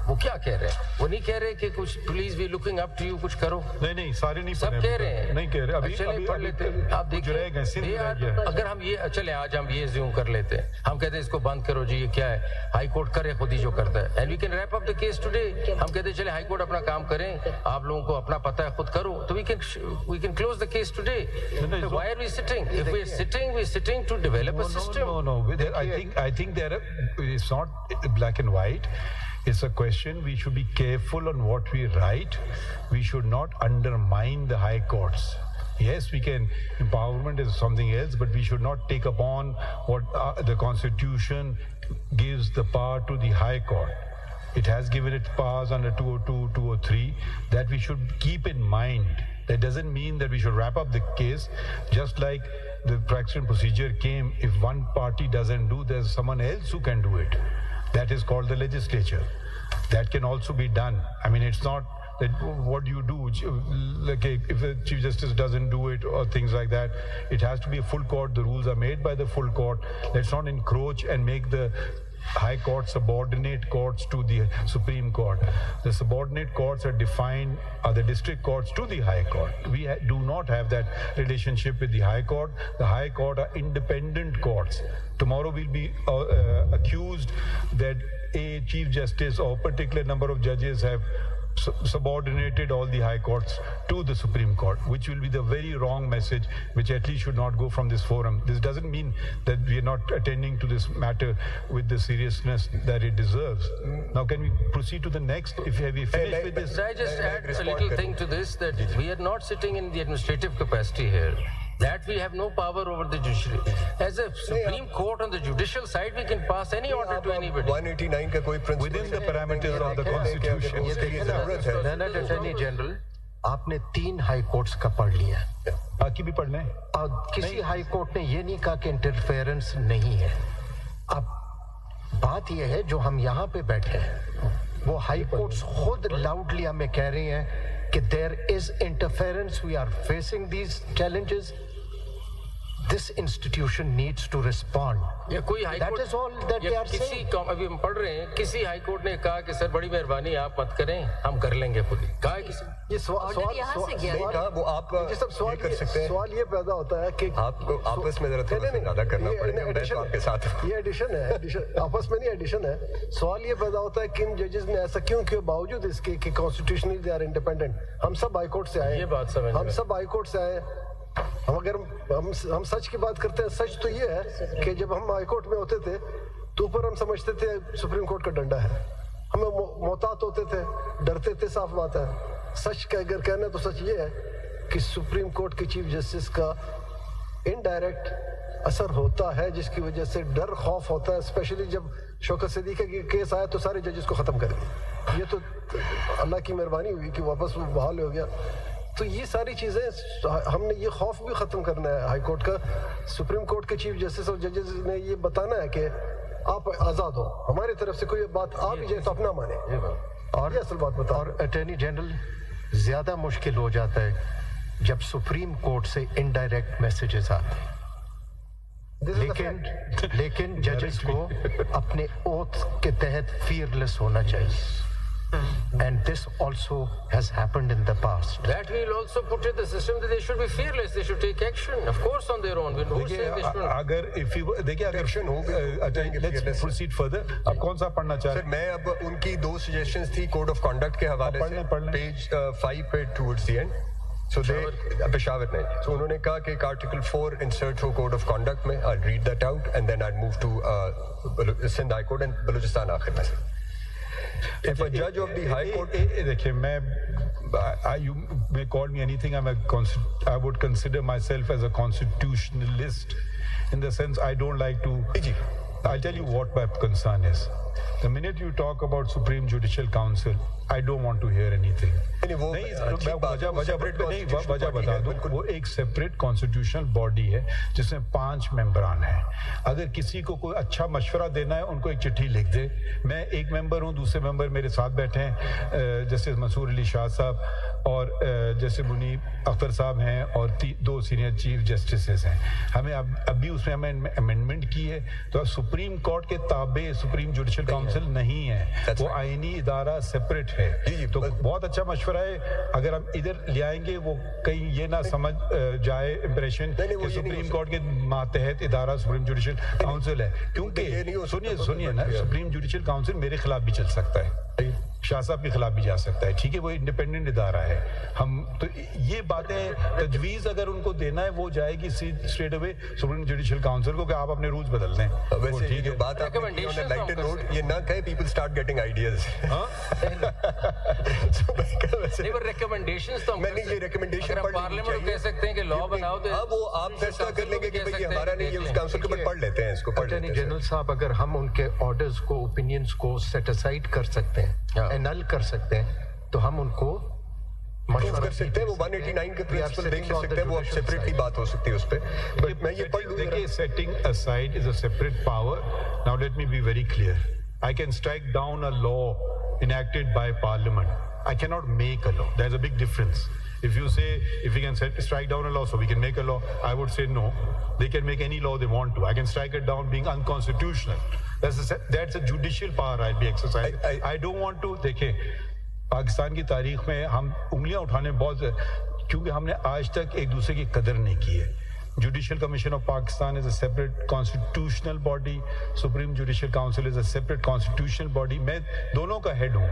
वो क्या कह रहे हैं? वो नहीं कह रहे कि कुछ please we looking up to you, कुछ करो। नहीं सारे नहीं, सब कह रहे हैं, नहीं कह रहे अभी। चले पढ़ लेते हैं, आप देखिए। अगर हम ये चले आज हम ये ज़ूम कर लेते हैं, हम कहते हैं इसको बंद करो जी, ये क्या है, हाई कोर्ट करे खुद ही जो करता है, and we can wrap up the case today. हम कहते हैं चले हाई कोर्ट अपना काम करें, आप लोगों को अपना पता है खुद करो, तो we can close the case today. Why are we sitting? If we are sitting to develop a system. No, I think there it's not black and white. It's a question. We should be careful on what we write. We should not undermine the high courts. Yes, we can. Empowerment is something else, but we should not take upon what the Constitution gives the power to the High Court. It has given it powers under 202, 203 that we should keep in mind. That doesn't mean that we should wrap up the case. Just like the practice and procedure came, if one party doesn't do, there's someone else who can do it. That is called the legislature. That can also be done. I mean, it's not that what do you do, like if the Chief Justice doesn't do it or things like that. It has to be a full court. The rules are made by the full court. Let's not encroach and make the High Court subordinate courts to the Supreme Court. The subordinate courts are defined, are the district courts to the High Court. We do not have that relationship with the High Court. The High Court are independent courts. Tomorrow we'll be accused that a Chief Justice or a particular number of judges have subordinated all the high courts to the Supreme Court, which will be the very wrong message, which at least should not go from this forum. This doesn't mean that we are not attending to this matter with the seriousness that it deserves. Now, can we proceed to the next? If we finish with this, I just add a little thing to this, that we are not sitting in the administrative capacity here. That we have no power over the judiciary. As a Supreme Court on the judicial side, we can pass any order to anybody. 189 का कोई principle within the parameters of the Constitution. ये तेरी जरूरत है। Learned Attorney General, आपने 3 high courts का पढ़ लिया, बाकी भी पढ़ लें। किसी हाई कोर्ट ने ये नहीं कहा कि इंटरफेरेंस नहीं है। अब बात यह है, जो हम यहाँ पे बैठे हैं, वो हाई कोर्ट्स खुद लाउडली हमें कह रही हैं कि there is interference, we are facing these challenges. This institution needs to respond. या कोई high court, That is all that they are saying. अभी हम पढ़ रहे हैं, किसी हाई कोर्ट ने कहा कि सर बड़ी मेहरबानी आप मत करें, हम कर लेंगे खुद ही। कहा है किसी? ये सवाल नहीं था, वो आप सवाल कर सकते हैं। सवाल ये पैदा होता है कि आपको आपस में जरा थोड़ा सा ज्यादा करना पड़ेगा। मैं तो आपके साथ हूं। ये एडिशन है, आपस में नहीं एडिशन है। सवाल ये पैदा होता है कि इन जजेस ने ऐसा क्यों किया, बावजूद इसके कि कॉन्स्टिट्यूशनली दे आर इंडिपेंडेंट। हम सब हाई कोर्ट से आए, ये बात समझ में, हम सब हाई कोर्ट से आए। हम अगर हम सच की बात करते हैं, सच तो ये है कि जब हम हाई कोर्ट में होते थे तो ऊपर हम समझते थे सुप्रीम कोर्ट का डंडा है, हमें मोहतात होते थे, डरते थे, साफ बात है। सच का अगर कहना तो सच ये है कि सुप्रीम कोर्ट के चीफ जस्टिस का इनडायरेक्ट असर होता है, जिसकी वजह से डर खौफ होता है। स्पेशली जब शौकत सिद्दीकी का केस आया तो सारे जजेस को ख़त्म कर दिया। ये तो अल्लाह की मेहरबानी हुई कि वापस वो बहाल हो गया। तो ये सारी चीज़ें हमने ये खौफ भी ख़त्म करना है हाई कोर्ट का। सुप्रीम कोर्ट के चीफ जस्टिस और जजेस ने ये बताना है कि आप आज़ाद हो, हमारी तरफ से कोई बात आ भी जाए तो अपना माने। और ये असल बात बता। और अटॉर्नी जनरल, ज़्यादा मुश्किल हो जाता है जब सुप्रीम कोर्ट से इनडायरेक्ट मैसेजेस आते हैं। लेकिन जजेस को अपने ओथ के तहत फियरलेस होना चाहिए। And this also has happened in the past. That will also put in the system that they should be fearless. They should take action, of course, on their own. अगर action हो, let's proceed further. अब कौन सा पढ़ना चाह रहे हैं? Sir, मैं अब उनकी 2 suggestions थी कोड ऑफ कंडक्ट के हवाले से, पेज 5 पे towards the end. So Peshawar ने, so उन्होंने कहा कि आर्टिकल 4 इंसर्ट हो कोड ऑफ कंडक्ट में। I'll read that out and then I'll move to Sindh High Court and Balochistan आखिर में से। If a judge of the High Court, देखिए, you may call me anything. I would consider myself as a constitutionalist, in the sense I don't like to. I'll tell you what my concern is. The minute you talk about Supreme Judicial Council, I don't want to hear anything. वजह बता दूं, वो एक separate constitutional body है जिसमें 5 मेंबरान हैं। अगर किसी को कोई अच्छा मशवरा देना है, उनको एक चिट्ठी लिख दे। मैं एक मेंबर हूँ, दूसरे मेंबर मेरे साथ बैठे हैं, जैसे मंसूर अली शाह साहब और जैसे मुनीब अख्तर साहब हैं और 2 सीनियर चीफ जस्टिस हैं। हमें अभी उसमें हमें अमेंडमेंट की है, तो सुप्रीम कोर्ट के ताबे सुप्रीम जुडिशल काउंसिल नहीं है, वो आईनी इदारा सेपरेट है। तो बहुत अच्छा मशवरा है, अगर हम इधर ले आएंगे वो कहीं ये ना समझ जाए इम्प्रेशन कि सुप्रीम कोर्ट के मातहत इदारा सुप्रीम जुडिशल काउंसिल है, क्योंकि सुनिए ना, सुप्रीम जुडिशल काउंसिल मेरे खिलाफ भी चल सकता है, शाह साहब के खिलाफ भी जा सकता है, ठीक है, वो इंडिपेंडेंट इदारा है। हम तो ये बातें तजवीज़ अगर उनको देना है वो जाएगी straight away supreme judicial council को कि आप अपने रूल्स बदल दें। वैसे ये जो बात आपने की ऑन लाइटर नोट, ये ना कहे पीपल स्टार्ट गेटिंग आइडियाज। नहीं पर रिकमेंडेशंस तो मैंने ये रिकमेंडेशन पढ़ पार्लियामेंट कह सकते हैं कि लॉ बनाओ, तो वो आप फैसला कर लेंगे कि भाई हमारा नहीं, ये उस काउंसिल के ऊपर पढ़ लेते हैं, इसको पढ़ लेते हैं। जनरल साहब, अगर हम उनके ऑर्डर्स को, ओपिनियंस को सेट असाइड कर सकते हैं, एनल कर सकते हैं, तो हम उनको मशवरा कर सकते हैं, वो 189 के प्रिंसिपल देख सकते हैं, वो अब सेपरेटली बात हो सकती है उस पे। बट मैं ये पढ़ लूं, देखिए, setting aside is a separate power. Now let me be very clear, I can strike down a law enacted by parliament. I cannot make a law. There's a big difference. If you say, if we can strike down a law so we can make a law, I would say no. They can make any law they want to. I can strike it down being unconstitutional. That's a judicial power I'll be exercising. I don't want to. देखिए, पाकिस्तान की तारीख में हम उंगलियां उठाने बहुत, क्योंकि हमने आज तक एक दूसरे की कदर नहीं की है। Judicial Commission of Pakistan is a separate constitutional body. Supreme Judicial Council is a separate constitutional body. मैं दोनों का हेड हूँ।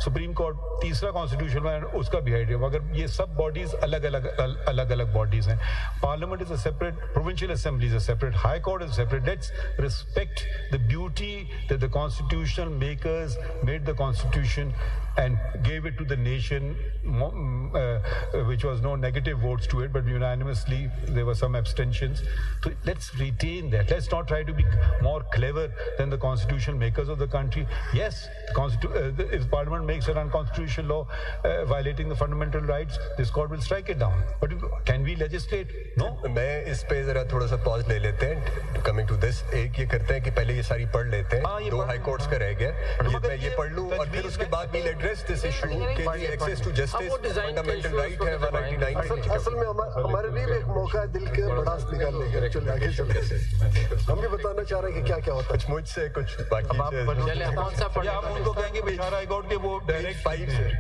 सुप्रीम कोर्ट तीसरा कॉन्स्टिट्यूशन में उसका भी हेड है, मगर ये सब बॉडीज अलग अलग बॉडीज हैं। Parliament is a separate, provincial assembly is a separate, high court is separate. Let's respect the beauty that the constitutional makers made the constitution and gave it to the nation, which was no negative votes to it, but unanimously there were some abstentions. So let's retain that. Let's not try to be more clever than the constitutional makers of the country. Yes, if Parliament makes an unconstitutional law violating the fundamental rights, this court will strike it down. But can we legislate? No. मैं इस पे जरा थोड़ा सा pause ले लेते हैं। Coming to this, एक ये करते हैं कि पहले ये सारी पढ़ लेते हैं, दो हाई कोर्ट्स का रह गया, मैं ये पढ़ लूं और फिर उसके बाद भी एड्रेस दिस इशू कि access to justice fundamental right है 199। असल में हमारे लिए भी एक मौका है दिल के भड़ास निकालने का। चलिए आगे चलते हैं, हम भी बताना चाह रहे हैं कि क्या क्या होता है। कुछ मुझसे कुछ बाकी चलिए कौन सा पढ़, हम उनको कहेंगे बिहार हाई कोर्ट के वो डायरेक्ट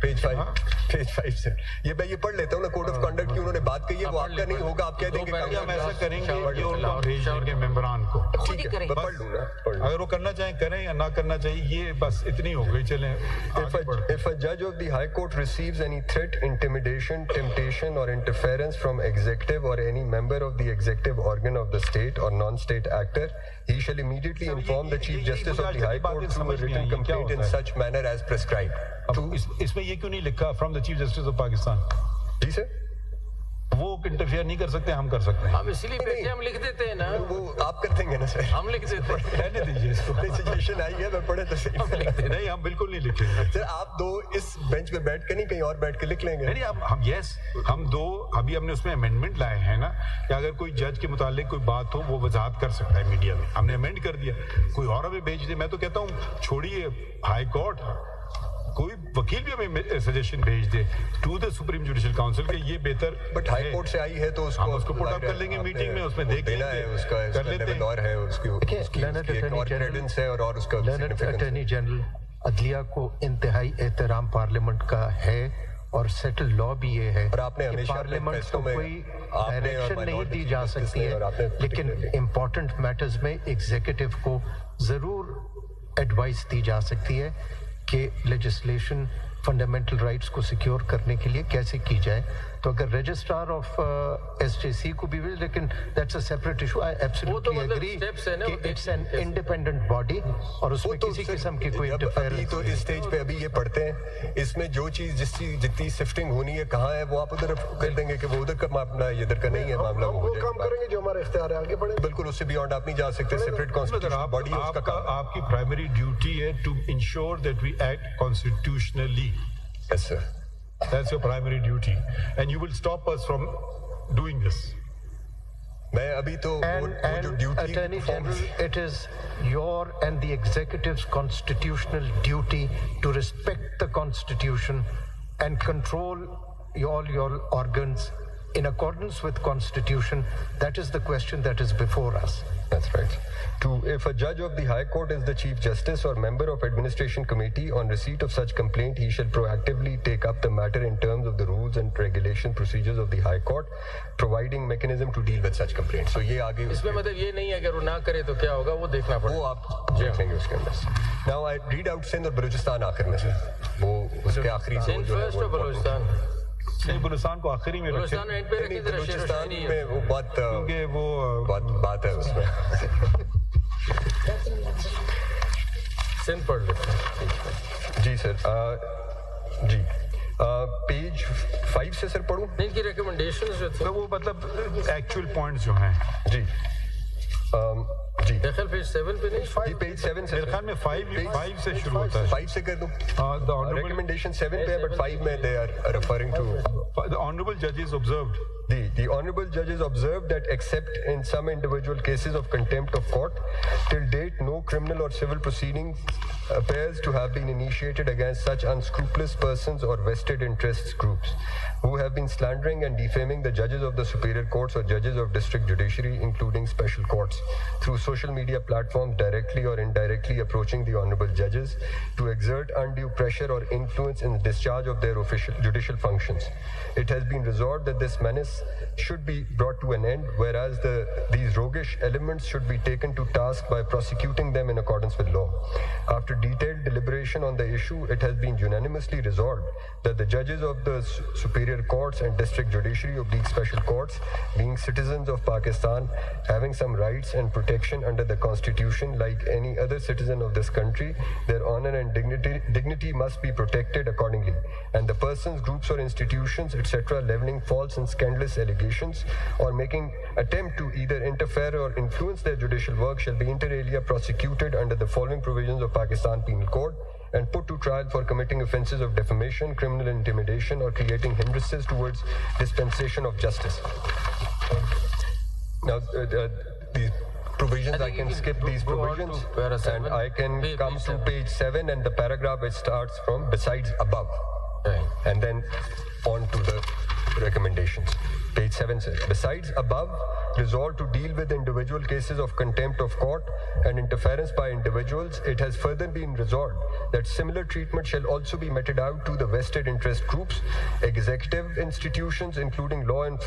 पेज 5 से ये मैं ये पढ़ लेता हूँ ना, कोड ऑफ कंडक्ट की उन्होंने बात कही है, वो आपका नहीं होगा, आप कह देंगे हम ऐसा करेंगे कि उनको भेज देंगे मेंबरान को, ठीक है, पढ़ लूंगा। अगर वो करना चाहें करें या ना करना चाहिए, ये बस इतनी हो गई। चलें, If a judge of the High Court receives any threat, intimidation, temptation or interference from executive or any member of the executive organ of the state or non-state actor, he shall immediately inform the Chief Justice of the High Court through a written complaint in such manner as prescribed. इसमें ये क्यों नहीं लिखा from the chief justice of Pakistan? जी sir, वो interfere नहीं कर सकते, हम कर सकते हैं। हम इसीलिए पेशे हम लिख देते हैं ना, वो आप कर देंगे ना सर, हम लिख देते हैं। रहने दीजिए इसको, सजेशन आई है, मैं पढ़े तो सही। नहीं, हम बिल्कुल नहीं लिखेंगे सर। आप दो इस बेंच पे बैठ के नहीं कहीं और बैठ के लिख लेंगे। नहीं, हम दो अभी हमने उसमें अमेंडमेंट लाए हैं ना, कि अगर कोई जज के मुतालिक कोई बात हो वो वजाहत कर सकता है मीडिया में, हमने अमेंड कर दिया, कोई और हमें भेज दे। मैं तो कहता हूँ छोड़िए हाई कोर्ट, कोई वकील भी हमें सजेशन भेज दे to the Supreme Judicial Council के ये बेहतर। बट हाई कोर्ट से आई है तो उसको पुट अप कर लेंगे मीटिंग में, उसमें देख लेना है, उसका कर लेते हैं और है उसकी क्रेडेंस है और उसका अटॉर्नी जनरल अदलिया को इंतहाई एहतराम पार्लियामेंट का है और सेटल लॉ भी ये है कि पार्लियामेंट को कोई डायरेक्शन नहीं दी जा सकती है, लेकिन इम्पोर्टेंट मैटर्स में एग्जीक्यूटिव को जरूर एडवाइस दी जा सकती है कि लेजिस्लेशन फंडामेंटल राइट्स को सिक्योर करने के लिए कैसे की जाए। तो अगर रजिस्ट्रार ऑफ एसजेसी को भी, लेकिन that's a separate issue. I absolutely agree कि इट्स एन इंडिपेंडेंट बॉडी और उसमें किसी किस्म की कोई इंटरफेरेंस। तो इस स्टेज पे अभी ये पढ़ते हैं, इसमें जो चीज जितनी शिफ्टिंग होनी है कहाँ है वो आप उधर कर देंगे कि वो उधर का मामला है, इधर का नहीं है मामला, वो काम करेंगे जो हमारे इख्तियार है, आगे बढ़े। बिल्कुल, उससे बियॉन्ड आप नहीं जा सकते। सेपरेट कॉन्स्टिट्यूशनल बॉडी है, उसका काम। आपकी प्राइमरी ड्यूटी है to ensure that we act constitutionally. Yes sir, that's your primary duty and you will stop us from doing this. मैं अभी तो and जो duty Attorney General, it is your and the executive's constitutional duty to respect the constitution and control all your organs in accordance with constitution. That is the question that is before us. That's right. If a judge of the High Court is the Chief Justice or member of Administration Committee, on receipt of such complaint, he shall proactively take up the matter in terms of the rules and regulation procedures of the High Court, providing mechanism to deal with such complaints. So ये आगे इसमें मतलब ये नहीं है अगर वो ना करे तो क्या होगा वो देखना वो पड़ेगा. आप देख लेंगे उसके अंदर से. Now I read out Sindh और बलूचिस्तान आखिर में से. वो उसके आखिरी सिंध फर्स्ट और बलूचिस्तान. नहीं, बलूचिस्तान को आखिरी में रखें, बलूचिस्तान एंड पे रखें जरा. बलूचिस्तान में वो क्योंकि वो बात है उसमें. सिंध पढ़ लेते हैं. जी सर. जी पेज 5 से सर पढ़ूं. इनकी रिकमेंडेशंस जो थे तो वो मतलब एक्चुअल पॉइंट्स जो हैं जी. जी दखल पेज 7 पे नहीं. जी पेज 7 से मेरे ख्याल में 5 से शुरू होता है. 5 से कर दूं. The honorable Recommendation 7 पे है, but 5 में they are referring to. the honorable judges observed The honorable judges observed that except in some individual cases of contempt of court, till date no criminal or civil proceeding appears to have been initiated against such unscrupulous persons or vested interests groups who have been slandering and defaming the judges of the superior courts or judges of district judiciary, including special courts, through social media platforms directly or indirectly approaching the honorable judges to exert undue pressure or influence in the discharge of their official judicial functions. It has been resolved that this menace should be brought to an end, whereas these roguish elements should be taken to task by prosecuting them in accordance with law. After detailed deliberation on the issue, it has been unanimously resolved that the judges of the superior courts and district judiciary of these special courts, being citizens of Pakistan, having some rights and protection under the constitution like any other citizen of this country, their honor and dignity must be protected accordingly, and the persons, groups or institutions, etc., leveling false and scandalous allegations or making attempt to either interfere or influence their judicial work shall be inter alia prosecuted under the following provisions of Pakistan Penal Code and put to trial for committing offences of defamation, criminal intimidation or creating hindrances towards dispensation of justice. Now, these provisions, I can skip these provisions and I can come to page 7 and the paragraph which starts from besides above and then on to the recommendations. Page 7 says, besides above, resolved to deal with individual cases of contempt of court and interference by individuals, it has further been resolved that similar treatment shall also be meted out to the vested interest groups, executive institutions, including law enforcement,